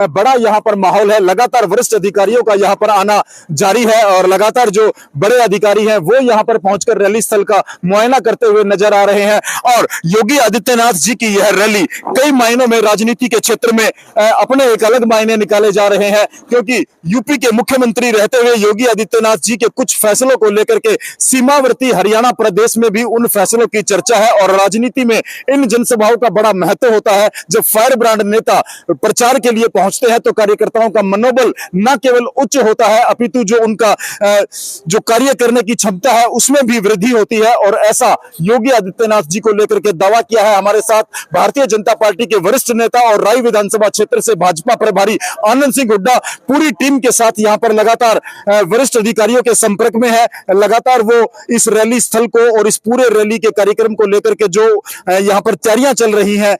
बड़ा यहाँ पर माहौल है। लगातार वरिष्ठ अधिकारियों का यहाँ पर आना जारी है और लगातार जो बड़े अधिकारी हैं वो यहाँ पर पहुंचकर रैली स्थल का मुआयना करते हुए नजर आ रहे हैं। और योगी आदित्यनाथ जी की यह रैली कई मायनों में राजनीति के क्षेत्र में अपने एक अलग मायने निकाले जा रहे हैं, क्योंकि यूपी के मुख्यमंत्री रहते हुए योगी आदित्यनाथ जी के कुछ फैसलों को लेकर के सीमावर्ती हरियाणा प्रदेश में भी उन फैसलों की चर्चा है। और राजनीति में इन जनसभाओं का बड़ा महत्व होता है। जब फायर ब्रांड नेता प्रचार के लिए पहुंचते हैं तो कार्यकर्ताओं का मनोबल न केवल उच्च होता है अपितु जो उनका जो कार्य करने की क्षमता है उसमें भी वृद्धि होती है। और ऐसा योगी आदित्यनाथ जी को लेकर के दावा किया है हमारे साथ भारतीय जनता पार्टी के वरिष्ठ नेता और राय विधानसभा क्षेत्र से भाजपा प्रभारी आनंद सिंह हुड्डा पूरी टीम के साथ यहां पर लगातार वरिष्ठ अधिकारियों के संपर्क में है। लगातार वो इस रैली स्थल को और इस पूरे रैली के कार्यक्रम को लेकर के जो यहां पर तैयारियां चल रही हैं,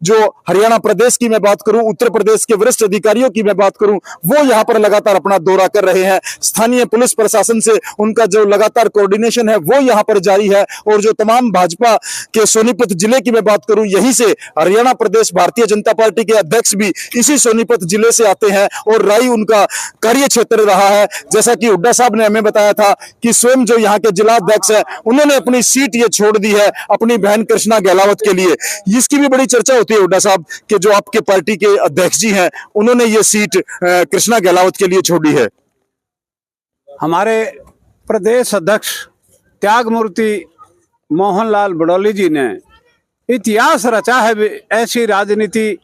जो हरियाणा प्रदेश की मैं बात करूं, उत्तर प्रदेश के वरिष्ठ अधिकारियों की मैं बात करूं, वो यहां पर लगातार अपना दौरा कर रहे हैं। स्थानीय पुलिस प्रशासन से उनका जो लगातार कोऑर्डिनेशन है वो यहां पर जारी है। और जो तमाम भाजपा के सोनीपत जिले की मैं बात करूं, यहीं से हरियाणा प्रदेश भारतीय जनता पार्टी के अध्यक्ष भी इसी सोनीपत जिले से आते हैं और राई उनका कार्य क्षेत्र रहा है। जैसा कि हुड्डा साहब ने हमें बताया था कि स्वयं जो यहाँ के जिला अध्यक्ष है उन्होंने अपनी सीट ये छोड़ दी है अपनी बहन कृष्णा गहलावत के लिए। इसकी भी बड़ी चर्चा होती है हुड्डा साहब कि जो आपके पार्टी के अध्यक्ष जी हैं उन्होंने ये सीट कृष्णा गहलावत के लिए छोड़ी है। हमारे प्रदेश अध्यक्ष त्यागमूर्ति मोहनलाल बड़ौली जी ने इतिहास रचा है। ऐसी राजनीति,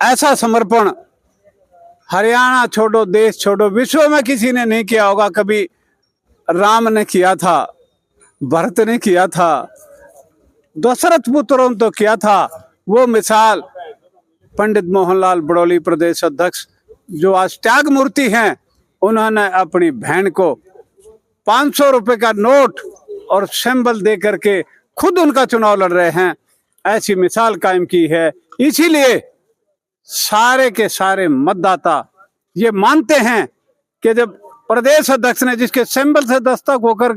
ऐसा समर्पण हरियाणा छोड़ो देश छोड़ो विश्व में किसी ने नहीं किया होगा। कभी राम ने किया था, भरत ने किया था, दशरथ पुत्रों ने तो किया था। वो मिसाल पंडित मोहनलाल बड़ौली प्रदेश अध्यक्ष जो आज त्यागमूर्ति हैं, उन्होंने अपनी बहन को 500 रुपए का नोट और सिंबल दे करके खुद उनका चुनाव लड़ रहे हैं। ऐसी मिसाल कायम की है। इसीलिए सारे के सारे मतदाता ये मानते हैं कि जब प्रदेश अध्यक्ष ने जिसके सिंबल से दस्तक होकर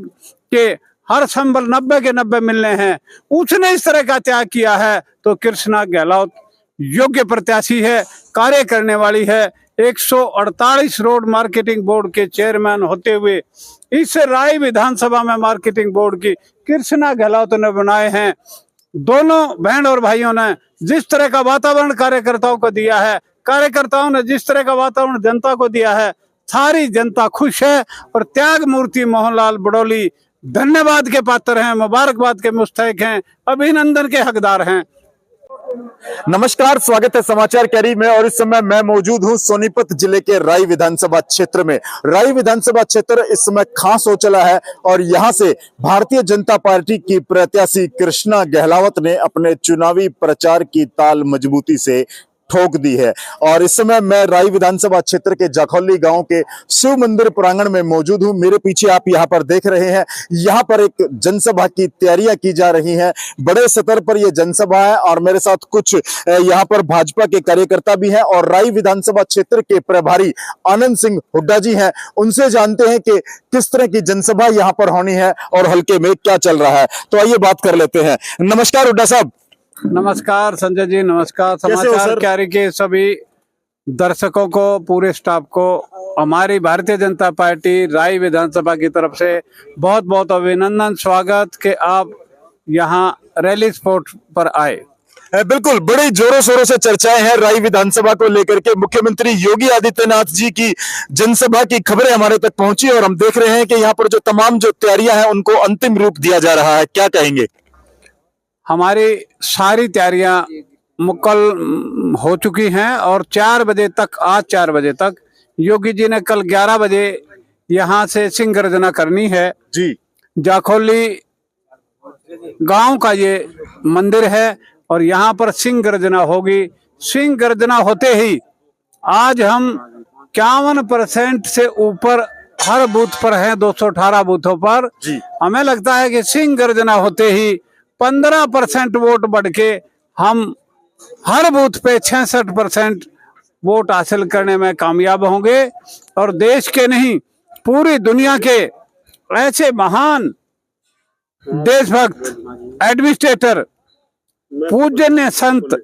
के हर सिंबल 90 के 90 मिलने हैं, उसने इस तरह का त्याग किया है, तो कृष्णा गहलावत योग्य प्रत्याशी है, कार्य करने वाली है। 148 रोड मार्केटिंग बोर्ड के चेयरमैन होते हुए इस राय विधानसभा में मार्केटिंग बोर्ड की कृष्णा गहलावत ने बनाए हैं। दोनों बहन और भाइयों ने जिस तरह का वातावरण कार्यकर्ताओं को दिया है, कार्यकर्ताओं ने जिस तरह का वातावरण जनता को दिया है, सारी जनता खुश है। और त्यागमूर्ति मोहनलाल बड़ौली धन्यवाद के पात्र हैं, मुबारकबाद के मुस्तहिक हैं, अभिनंदन के हकदार हैं। नमस्कार, स्वागत है समाचार कैरी में। और इस समय मैं मौजूद हूं सोनीपत जिले के राय विधानसभा क्षेत्र में। राय विधानसभा क्षेत्र इस समय खास हो चला है और यहां से भारतीय जनता पार्टी की प्रत्याशी कृष्णा गहलावत ने अपने चुनावी प्रचार की ताल मजबूती से ठोक दी है। और इस समय मैं राय विधानसभा क्षेत्र के जाखौली गांव के शिव मंदिर प्रांगण में मौजूद हूं। मेरे पीछे आप यहां पर देख रहे हैं, यहां पर एक जनसभा की तैयारियां की जा रही हैं। बड़े स्तर पर यह जनसभा है और मेरे साथ कुछ यहां पर भाजपा के कार्यकर्ता भी हैं और राय विधानसभा क्षेत्र के प्रभारी आनंद सिंह हुड्डा जी हैं। उनसे जानते हैं कि किस तरह की जनसभा यहां पर होनी है और हल्के में क्या चल रहा है। तो आइए बात कर लेते हैं। नमस्कार हुड्डा साहब। नमस्कार संजय जी, नमस्कार समाचार कैरी के सभी दर्शकों को, पूरे स्टाफ को हमारी भारतीय जनता पार्टी राय विधानसभा की तरफ से बहुत बहुत अभिनंदन, स्वागत कि आप यहाँ रैली स्पॉट पर आए। बिल्कुल, बड़ी जोरों शोरों से चर्चाएं हैं राय विधानसभा को लेकर के। मुख्यमंत्री योगी आदित्यनाथ जी की जनसभा की खबरें हमारे तक पहुंची और हम देख रहे हैं कि यहाँ पर जो तमाम जो तैयारियां हैं उनको अंतिम रूप दिया जा रहा है। क्या कहेंगे? हमारी सारी तैयारियां मुकम्मल हो चुकी हैं और 4 बजे तक, आज 4 बजे तक योगी जी ने कल 11 बजे यहाँ से सिंह गर्जना करनी है जी। जाखौली गांव का ये मंदिर है और यहाँ पर सिंह गर्जना होगी। सिंह गर्जना होते ही आज हम 51% से ऊपर हर बूथ पर हैं, 218 बूथों पर जी। हमें लगता है कि सिंह गर्जना होते ही 15% वोट बढ़ के हम हर बूथ पे 66% वोट हासिल करने में कामयाब होंगे। और देश के नहीं, पूरी दुनिया के ऐसे महान देशभक्त, एडमिनिस्ट्रेटर, पूजनीय संत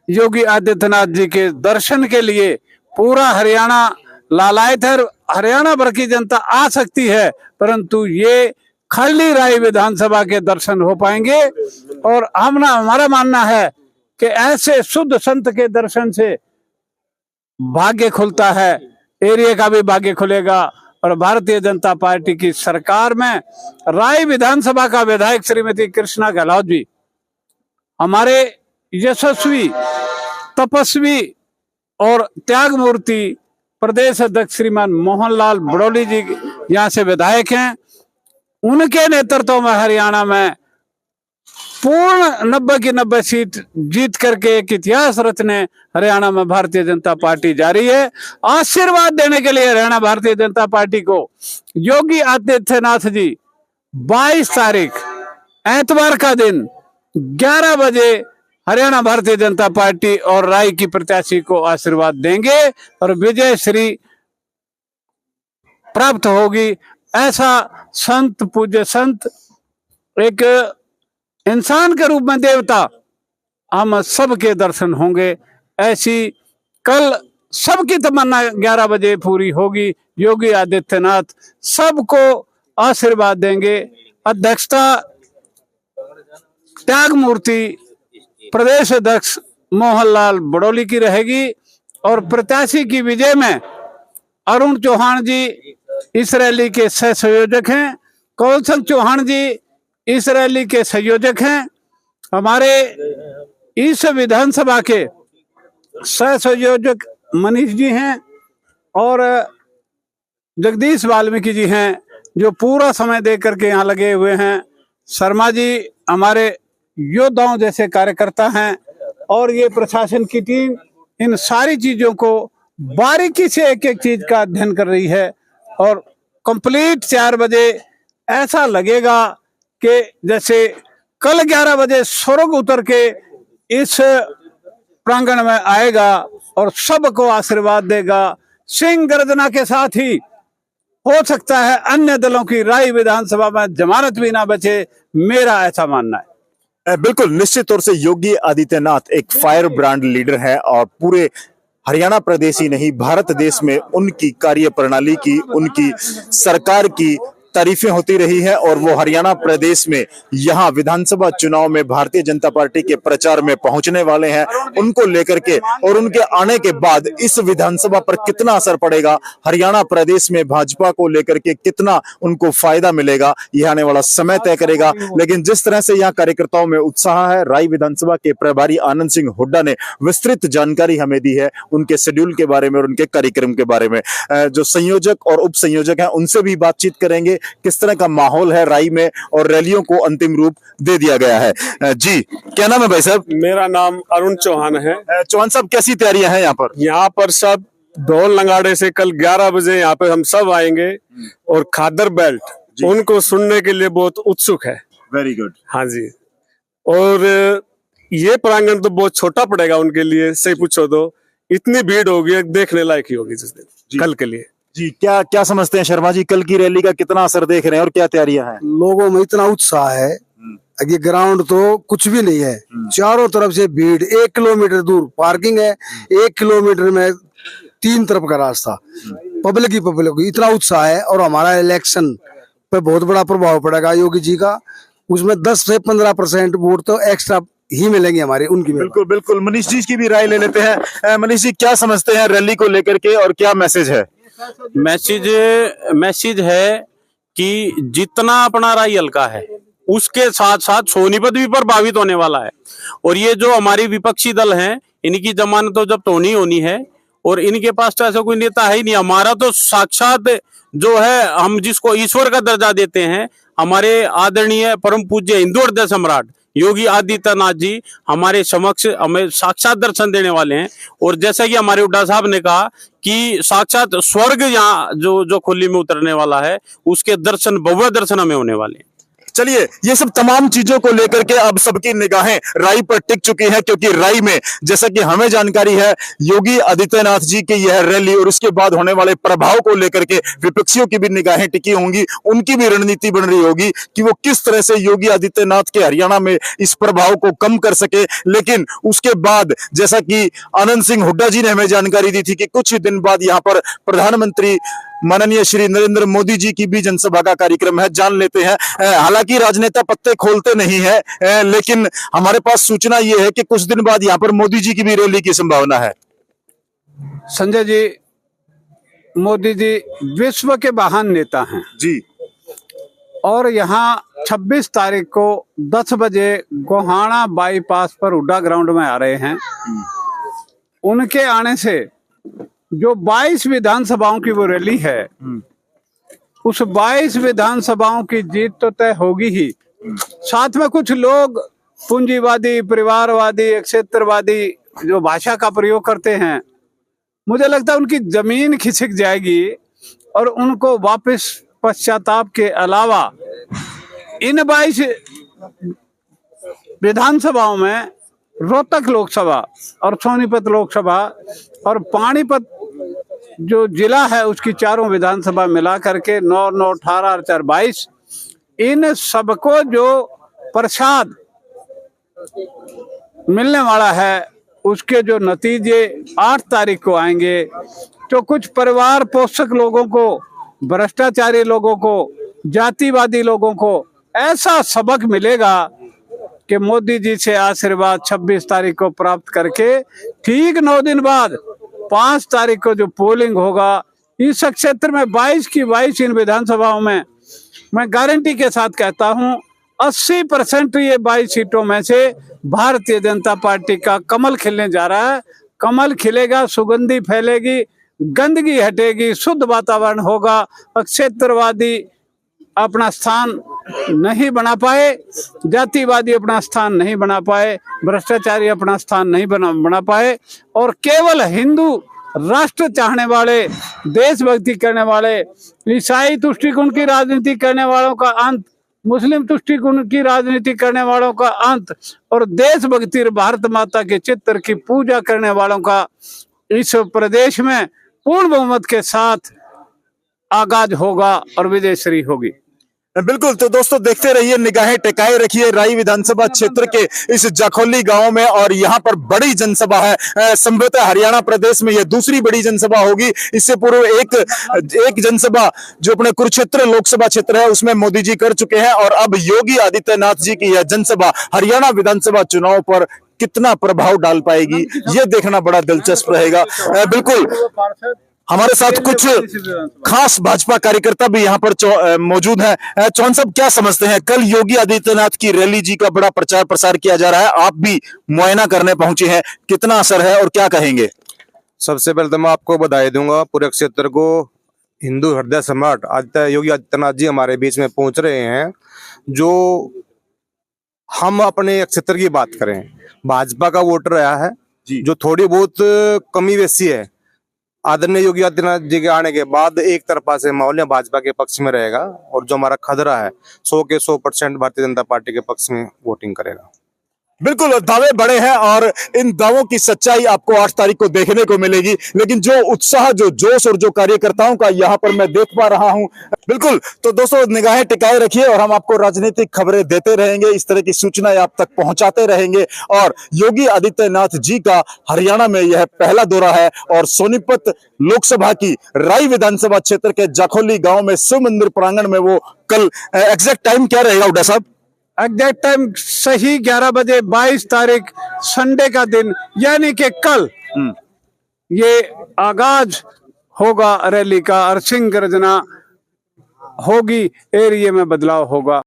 योगी आदित्यनाथ जी के दर्शन के लिए पूरा हरियाणा लालायत है। हरियाणा भर की जनता आ सकती है, परंतु ये खल्ली राय विधानसभा के दर्शन हो पाएंगे। और हमारा मानना है कि ऐसे शुद्ध संत के दर्शन से भाग्य खुलता है, एरिया का भी भाग्य खुलेगा। और भारतीय जनता पार्टी की सरकार में राय विधानसभा का विधायक श्रीमती कृष्णा गहलोत जी हमारे यशस्वी, तपस्वी और त्याग मूर्ति प्रदेश अध्यक्ष श्रीमान मोहनलाल बड़ौली जी यहाँ से विधायक हैं। उनके नेतृत्व में हरियाणा में पूर्ण 90 की 90 सीट जीत करके एक इतिहास रचने हरियाणा में भारतीय जनता पार्टी जा रही है। आशीर्वाद देने के लिए हरियाणा भारतीय जनता पार्टी को योगी आदित्यनाथ जी 22 तारीख एतवार का दिन 11 बजे हरियाणा भारतीय जनता पार्टी और राय की प्रत्याशी को आशीर्वाद देंगे और विजय श्री प्राप्त होगी। ऐसा संत, पूज्य संत, एक इंसान के रूप में देवता, हम सबके दर्शन होंगे। ऐसी कल सबकी तमन्ना 11 बजे पूरी होगी। योगी आदित्यनाथ सबको आशीर्वाद देंगे। अध्यक्षता त्याग मूर्ति प्रदेश अध्यक्ष मोहनलाल बड़ौली की रहेगी और प्रत्याशी की विजय में अरुण चौहान जी इस रैली के सह संयोजक हैं। कौलचंद चौहान जी इस रैली के संयोजक हैं। हमारे इस विधानसभा के सह संयोजक मनीष जी हैं और जगदीश वाल्मीकि जी हैं जो पूरा समय दे करके यहाँ लगे हुए हैं। शर्मा जी हमारे योद्धाओं जैसे कार्यकर्ता हैं और ये प्रशासन की टीम इन सारी चीजों को बारीकी से एक एक चीज का अध्ययन कर रही है और कंप्लीट 4 बजे ऐसा लगेगा कि जैसे कल 11 बजे स्वर्ग उतर के इस प्रांगण में आएगा और सबको आशीर्वाद देगा। सिंह गर्जना के साथ ही हो सकता है अन्य दलों की राय विधानसभा में जमानत भी ना बचे, मेरा ऐसा मानना है। बिल्कुल, निश्चित तौर से योगी आदित्यनाथ एक फायर ब्रांड लीडर है और पूरे हरियाणा प्रदेश ही नहीं, भारत देश में उनकी कार्य प्रणाली की, उनकी सरकार की तारीफें होती रही है और वो हरियाणा प्रदेश में यहाँ विधानसभा चुनाव में भारतीय जनता पार्टी के प्रचार में पहुंचने वाले हैं। उनको लेकर के और उनके आने के बाद इस विधानसभा पर कितना असर पड़ेगा, हरियाणा प्रदेश में भाजपा को लेकर के कितना उनको फायदा मिलेगा, यह आने वाला समय तय करेगा। लेकिन जिस तरह से यहाँ कार्यकर्ताओं में उत्साह है, राय विधानसभा के प्रभारी आनंद सिंह हुड्डा ने विस्तृत जानकारी हमें दी है उनके शेड्यूल के बारे में और उनके कार्यक्रम के बारे में। जो संयोजक और उप संयोजक हैं उनसे भी बातचीत करेंगे, किस तरह का माहौल है राय में और रैलियों को अंतिम रूप दे दिया गया है। जी, क्या नाम है भाई साहब? मेरा नाम अरुण चौहान है। चौहान साहब, कैसी तैयारियां हैं यहाँ पर? यहाँ पर सब ढोल नगाड़े से कल 11 बजे यहाँ पे हम सब आएंगे और खादर बेल्ट उनको सुनने के लिए बहुत उत्सुक है। Very good. हाँ जी, और ये प्रांगण तो बहुत छोटा पड़ेगा उनके लिए, सही पूछो तो इतनी भीड़ होगी, देखने लायक ही होगी जिस दिन कल के लिए। जी, क्या क्या समझते हैं शर्मा जी, कल की रैली का कितना असर देख रहे हैं और क्या तैयारियां हैं? लोगों में इतना उत्साह है, ये ग्राउंड तो कुछ भी नहीं है, चारों तरफ से भीड़, 1 किलोमीटर दूर पार्किंग है, 1 किलोमीटर में 3 तरफ का रास्ता, पब्लिक ही इतना उत्साह है। और हमारा इलेक्शन पे बहुत बड़ा प्रभाव पड़ेगा योगी जी का, उसमें 10 से 15% वोट तो एक्स्ट्रा ही मिलेंगे हमारे, उनकी। बिल्कुल बिल्कुल, मनीष जी की भी राय ले लेते हैं। मनीष जी, क्या समझते हैं रैली को लेकर के और क्या मैसेज है? मैसेज है कि जितना अपना राय हल्का है उसके साथ साथ सोनीपत भी प्रभावित होने वाला है। और ये जो हमारी विपक्षी दल हैं, इनकी जमानत तो जब होनी है और इनके पास तो ऐसा कोई नेता है ही नहीं। हमारा तो साक्षात जो है, हम जिसको ईश्वर का दर्जा देते हैं, हमारे आदरणीय परम पूज्य हिंदू हृदय सम्राट योगी आदित्यनाथ जी हमारे समक्ष हमें साक्षात दर्शन देने वाले हैं। और जैसा कि हमारे हुड्डा साहब ने कहा कि साक्षात स्वर्ग यहाँ जो खुली में उतरने वाला है, उसके दर्शन, भव्य दर्शन हमें होने वाले हैं। चलिए, ये सब तमाम चीजों को लेकर के अब सबकी निगाहें राई पर टिक चुकी हैं, क्योंकि राई में जैसा कि हमें जानकारी है, योगी आदित्यनाथ जी की यह रैली और उसके बाद होने वाले प्रभाव को लेकर के विपक्षियों की भी निगाहें टिकी होंगी। उनकी भी रणनीति बन रही होगी कि वो किस तरह से योगी आदित्यनाथ के हरियाणा में इस प्रभाव को कम कर सके। लेकिन उसके बाद जैसा कि आनंद सिंह हुड्डा जी ने हमें जानकारी दी थी कि कुछ दिन बाद यहां पर प्रधानमंत्री माननीय श्री नरेंद्र मोदी जी की भी जनसभा का कार्यक्रम है, जान लेते हैं। हालांकि राजनेता पत्ते खोलते नहीं है, लेकिन हमारे पास सूचना ये है कि कुछ दिन बाद यहां पर मोदी जी की भी रैली की संभावना है। संजय जी, मोदी जी विश्व के महान नेता हैं जी, और यहाँ 26 तारीख को 10 बजे गोहाना बाईपास पर हुड्डा ग्राउंड में आ रहे हैं। उनके आने से जो 22 विधानसभाओं की वो रैली है, उस 22 विधानसभाओं की जीत तो तय होगी ही, साथ में कुछ लोग पूंजीवादी, परिवारवादी, क्षेत्रवादी जो भाषा का प्रयोग करते हैं, मुझे लगता है उनकी जमीन खिसक जाएगी और उनको वापस पश्चाताप के अलावा इन 22 विधानसभाओं में रोहतक लोकसभा और सोनीपत लोकसभा और पानीपत जो जिला है उसकी चारों विधानसभा मिला करके 9, 9, 18 और 4, 22 इन सबको जो प्रसाद मिलने वाला है उसके जो नतीजे 8 तारीख को आएंगे, तो कुछ परिवार पोषक लोगों को, भ्रष्टाचारी लोगों को, जातिवादी लोगों को ऐसा सबक मिलेगा कि मोदी जी से आशीर्वाद 26 तारीख को प्राप्त करके ठीक 9 दिन बाद 5 तारीख को जो पोलिंग होगा, इस क्षेत्र में 22 की 22 इन विधानसभाओं में मैं गारंटी के साथ कहता हूं 80% ये 22 सीटों में से भारतीय जनता पार्टी का कमल खिलने जा रहा है। कमल खिलेगा, सुगंधी फैलेगी, गंदगी हटेगी, शुद्ध वातावरण होगा। क्षेत्रवादी अपना स्थान नहीं बना पाए, जातिवादी अपना स्थान नहीं बना पाए, भ्रष्टाचारी अपना स्थान नहीं बना पाए, और केवल हिंदू राष्ट्र चाहने वाले, देशभक्ति करने वाले, ईसाई तुष्टिकोण की राजनीति करने वालों का अंत, मुस्लिम तुष्टिकोण की राजनीति करने वालों का अंत और देशभक्ति भारत माता के चित्र की पूजा करने वालों का इस प्रदेश में पूर्ण बहुमत के साथ आगाज होगा और विजयश्री होगी। बिल्कुल। तो दोस्तों देखते रहिए, निगाहें टिकाए रखिए राई विधानसभा क्षेत्र के इस जाखोली गांव में, और यहां पर बड़ी जनसभा है। संभवतः हरियाणा प्रदेश में यह दूसरी बड़ी जनसभा होगी। इससे पूर्व एक जनसभा जो अपने कुरुक्षेत्र लोकसभा क्षेत्र है उसमें मोदी जी कर चुके हैं, और अब योगी आदित्यनाथ जी की यह जनसभा हरियाणा विधानसभा चुनाव पर कितना प्रभाव डाल पाएगी, यह देखना बड़ा दिलचस्प रहेगा। बिल्कुल, हमारे साथ कुछ खास भाजपा कार्यकर्ता भी यहाँ पर मौजूद हैं। चौहान साहब, क्या समझते हैं, कल योगी आदित्यनाथ की रैली जी का बड़ा प्रचार प्रसार किया जा रहा है, आप भी मुआयना करने पहुंचे हैं, कितना असर है और क्या कहेंगे? सबसे पहले तो मैं आपको बधाई दूंगा, पूरे क्षेत्र को हिंदू हृदय सम्राट योगी आदित्यनाथ जी हमारे बीच में पहुंच रहे हैं। जो हम अपने क्षेत्र की बात करें, भाजपा का वोटर आया है, जो थोड़ी बहुत कमी बेसी है, आदरणीय योगी आदित्यनाथ जी के आने के बाद एक तरफा से माहौल भाजपा के पक्ष में रहेगा, और जो हमारा खदरा है 100 के 100% भारतीय जनता पार्टी के पक्ष में वोटिंग करेगा। बिल्कुल, दावे बड़े हैं और इन दावों की सच्चाई आपको 8 तारीख को देखने को मिलेगी, लेकिन जो उत्साह, जो जोश और जो कार्यकर्ताओं का यहाँ पर मैं देख पा रहा हूँ। बिल्कुल, तो दोस्तों निगाहें टिकाए रखिए और हम आपको राजनीतिक खबरें देते रहेंगे, इस तरह की सूचनाएं आप तक पहुंचाते रहेंगे। और योगी आदित्यनाथ जी का हरियाणा में यह पहला दौरा है, और सोनीपत लोकसभा की राई विधानसभा क्षेत्र के जाखोली गांव में शिव मंदिर प्रांगण में वो कल, एग्जैक्ट टाइम क्या रहेगा हुड्डा साहब? एग्जैक्ट टाइम सही 11 बजे 22 तारीख संडे का दिन, यानी कि कल ये आगाज होगा रैली का, और सिंह गर्जना होगी, एरिया में बदलाव होगा।